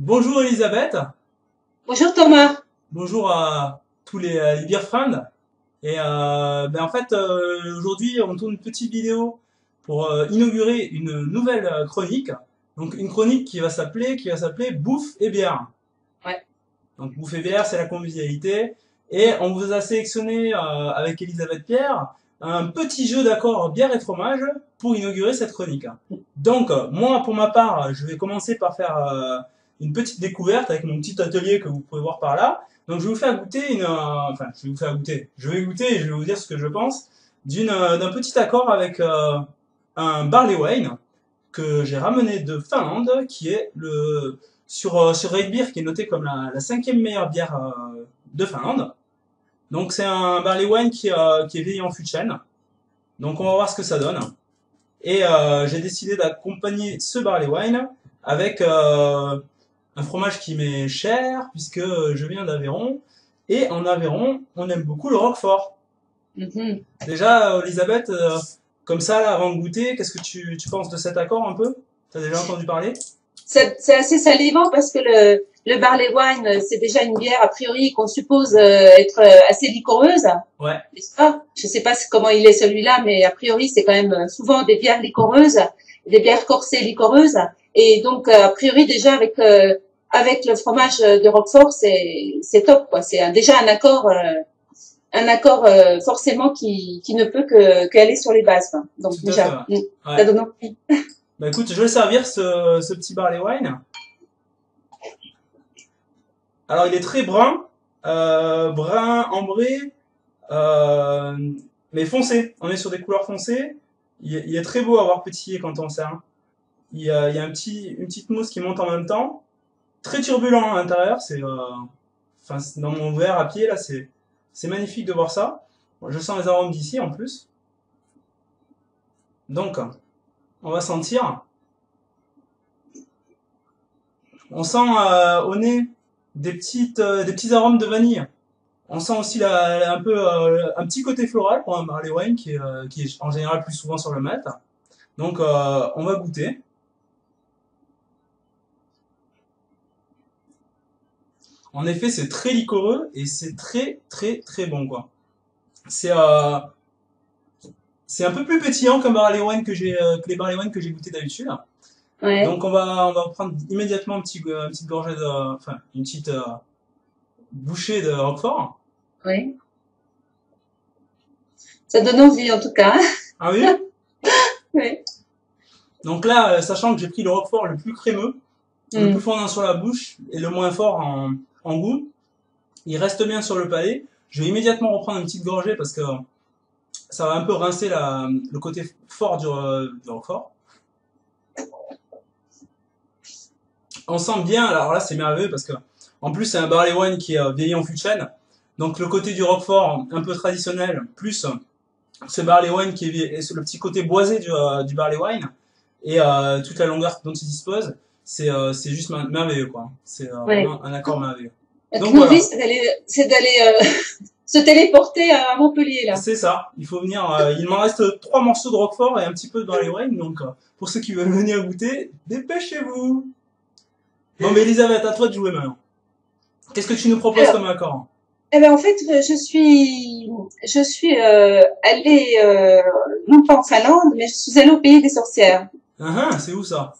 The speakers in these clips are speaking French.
Bonjour Elisabeth, Bonjour Thomas. bonjour à tous les beer friends. Aujourd'hui on tourne une petite vidéo pour inaugurer une nouvelle chronique. Donc une chronique qui va s'appeler Bouffe et bière. Ouais. Donc Bouffe et bière, c'est la convivialité. Et on vous a sélectionné avec Elisabeth Pierre un petit jeu d'accords bière et fromage pour inaugurer cette chronique. Donc moi pour ma part, je vais commencer par faire une petite découverte avec mon petit atelier que vous pouvez voir par là. Donc je vais vous faire goûter je vais vous faire goûter. Je vais goûter et je vais vous dire ce que je pense d'un petit accord avec un barley wine que j'ai ramené de Finlande, qui est sur Red Beer, qui est noté comme la cinquième meilleure bière de Finlande. Donc c'est un barley wine qui est vieilli en fût de chêne. Donc on va voir ce que ça donne. Et j'ai décidé d'accompagner ce barley wine avec un fromage qui m'est cher, puisque je viens d'Aveyron. Et en Aveyron, on aime beaucoup le Roquefort. Mhm. Déjà, Elisabeth, comme ça, là, avant de goûter, qu'est-ce que tu penses de cet accord un peu? T'as déjà entendu parler? C'est assez salivant parce que le barley wine, c'est déjà une bière a priori qu'on suppose être assez liquoreuse, Ouais, n'est-ce pas? Je sais pas comment il est celui-là, mais a priori c'est quand même souvent des bières liquoreuses, des bières corsées liquoreuses. Et donc a priori déjà avec le fromage de Roquefort, c'est top quoi. Déjà un accord forcément qui ne peut que qu'aller sur les bases, quoi. Donc tout à fait, déjà, ouais. ça Ouais. donne envie. Bah écoute, je vais servir ce petit barley wine. Alors, il est très brun, brun ambré, euh, mais foncé. On est sur des couleurs foncées. Il est très beau à voir pétiller quand on sert. Il y a une petite mousse qui monte en même temps. Très turbulent à l'intérieur. Dans mon verre à pied, là, c'est magnifique de voir ça. Je sens les arômes d'ici en plus. Donc, on va sentir. On sent au nez des petits arômes de vanille. On sent aussi un petit côté floral pour un barley wine qui est en général plus souvent sur le malt. Donc, on va goûter. En effet, c'est très liquoreux et c'est très très très bon quoi. C'est euh, c'est un peu plus pétillant qu'un barley wine que les barley wine que j'ai goûté d'habitude. Ouais. Donc on va prendre immédiatement une petite gorgée une petite bouchée de Roquefort. Oui, ça donne envie en tout cas. Ah oui? Oui. Donc là, sachant que j'ai pris le Roquefort le plus crémeux, le plus Mm. fondant sur la bouche et le moins fort en goût, il reste bien sur le palais. Je vais immédiatement reprendre une petite gorgée parce que ça va un peu rincer le côté fort du Roquefort. On sent bien, alors là c'est merveilleux parce que en plus c'est un barley wine qui est vieilli en fût de chêne. Donc le côté du Roquefort un peu traditionnel, plus ce barley wine qui est et le petit côté boisé du barley wine et toute la longueur dont il dispose, c'est juste merveilleux quoi. C'est Ouais. vraiment un accord merveilleux. Donc Notre envie, voilà, c'est d'aller se téléporter à Montpellier là. c'est ça. Il faut venir. Il m'en reste trois morceaux de Roquefort et un petit peu de barley wine. Donc pour ceux qui veulent venir goûter, dépêchez-vous. Bon mais Elisabeth, à toi de jouer maintenant. Qu'est-ce que tu nous proposes Alors, comme accord? eh ben en fait, je suis allée non pas en Finlande, mais je suis allée au pays des sorcières. C'est où ça?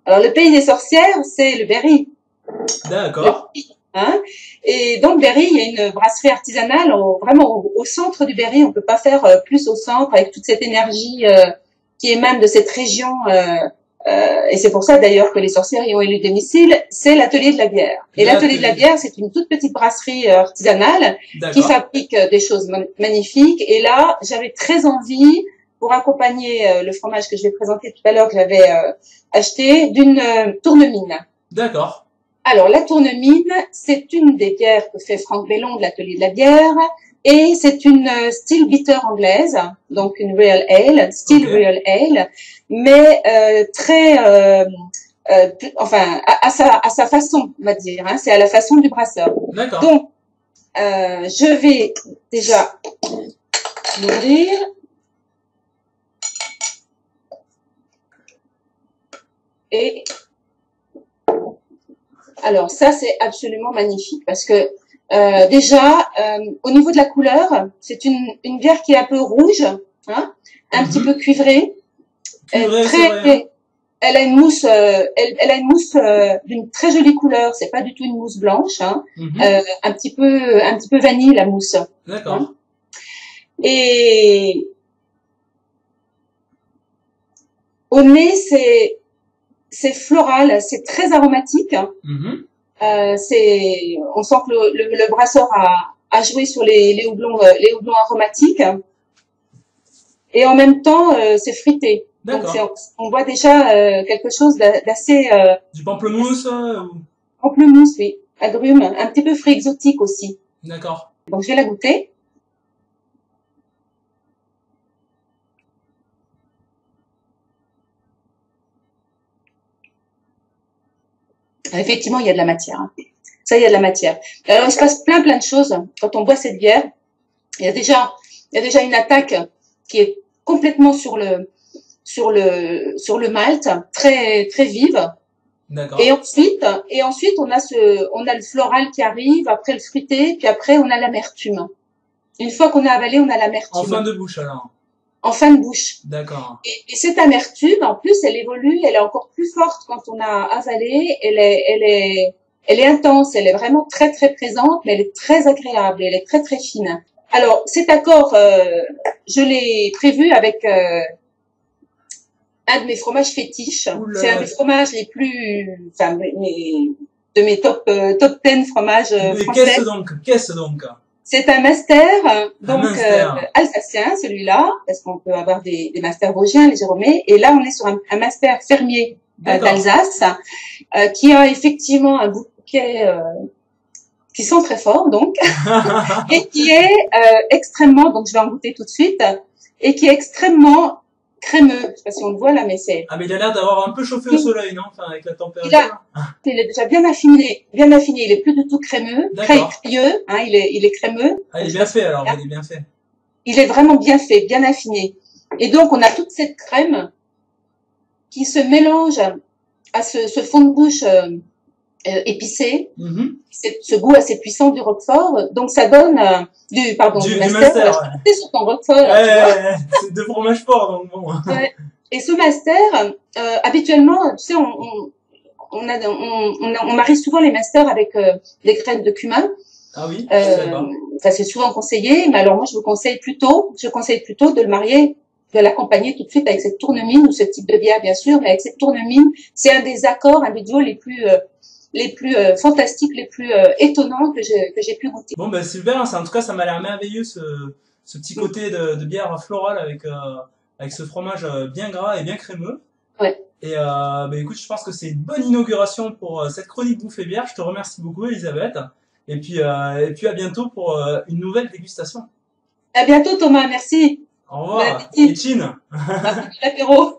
Alors le pays des sorcières, c'est le Berry. Le D'accord. Hein. Et donc Berry, il y a une brasserie artisanale vraiment au centre du Berry. On peut pas faire plus au centre avec toute cette énergie qui émane de cette région. Et c'est pour ça d'ailleurs que les sorcières y ont élu domicile. C'est l'atelier de la bière. Et l'atelier de la L'atelier. bière, c'est une toute petite brasserie artisanale qui D'accord. fabrique des choses magnifiques. Et là, j'avais très envie, pour accompagner le fromage que je vais présenter tout à l'heure, que j'avais acheté, d'une tournemine. D'accord. Alors, la tournemine, c'est une des bières que fait Franck Bellon de l'Atelier de la bière, et c'est une style bitter anglaise, donc une real ale, Ok. style real ale, mais très, enfin, à sa façon, on va dire. Hein, c'est à la façon du brasseur. D'accord. Donc, je vais déjà l'ouvrir. Et Alors ça, c'est absolument magnifique parce que déjà, au niveau de la couleur, c'est une bière qui est un peu rouge, hein, un petit peu cuivrée, Cuivré, c'est vrai, hein. très. Elle a une mousse, elle a une mousse d'une très jolie couleur. C'est pas du tout une mousse blanche, hein. Un petit peu vanille la mousse. D'accord. Hein. Et au nez, c'est floral, c'est très aromatique. On sent que le brasseur a joué sur les houblons aromatiques. Et en même temps, c'est fruité. Donc, on voit déjà quelque chose d'assez... du pamplemousse Pamplemousse, oui. Agrumes, un petit peu fruit exotique aussi. D'accord. Donc, je vais la goûter. Effectivement, il y a de la matière. Hein. Ça, il y a de la matière. Alors, il se passe plein de choses quand on boit cette bière. Il y a déjà une attaque qui est complètement sur le malt, très très vive. D'accord. Et ensuite on a le floral qui arrive, après le fruité, puis après on a l'amertume. Une fois qu'on a avalé, on a l'amertume. En fin de bouche alors. En fin de bouche. D'accord. Et cette amertume, en plus, elle évolue, elle est encore plus forte quand on a avalé. Elle est intense, elle est vraiment très très présente, mais elle est très agréable, elle est très très fine. Alors, cet accord, je l'ai prévu avec un de mes fromages fétiches. C'est un des fromages les plus, enfin, de mes top 10 fromages français. Qu'est-ce donc? C'est un master, donc alsacien, celui-là, parce qu'on peut avoir des masters vosgiens, les Jérômais. Et là, on est sur un master fermier d'Alsace, qui a effectivement un bouquet qui sent très fort, donc, et qui est extrêmement, donc je vais en goûter tout de suite, et qui est extrêmement crémeux. Je sais pas si on le voit là, mais c'est... Ah, mais il a l'air d'avoir un peu chauffé au soleil, non? Enfin, avec la température. Il est déjà bien affiné, il est plus du tout crémeux, très crayeux, hein, il est crémeux. Ah, il est bien fait alors, il est bien fait. Il est vraiment bien fait, bien affiné. Et donc, on a toute cette crème qui se mélange à ce fond de bouche épicé, ce goût assez puissant du Roquefort. Donc, ça donne du master. Ouais. Sur ton Roquefort. C'est de fromage fort, donc bon. Ouais. Et ce master, habituellement, tu sais, on marie souvent les masters avec des graines de cumin. Ah oui. Ça c'est souvent conseillé, mais alors moi je conseille plutôt de le marier, de l'accompagner tout de suite avec cette tournemine ou ce type de bière bien sûr, mais avec cette tournemine, c'est un des accords, un des duos les plus fantastiques, les plus étonnants que j'ai pu goûter. Bon ben super, en tout cas ça m'a l'air merveilleux ce petit côté de bière florale avec ce fromage bien gras et bien crémeux. Ouais. Et écoute, je pense que c'est une bonne inauguration pour cette chronique bouffe et bière. Je te remercie beaucoup Elisabeth. Et puis à bientôt pour une nouvelle dégustation. À bientôt Thomas, merci. Au revoir. Et chin. L'apéro.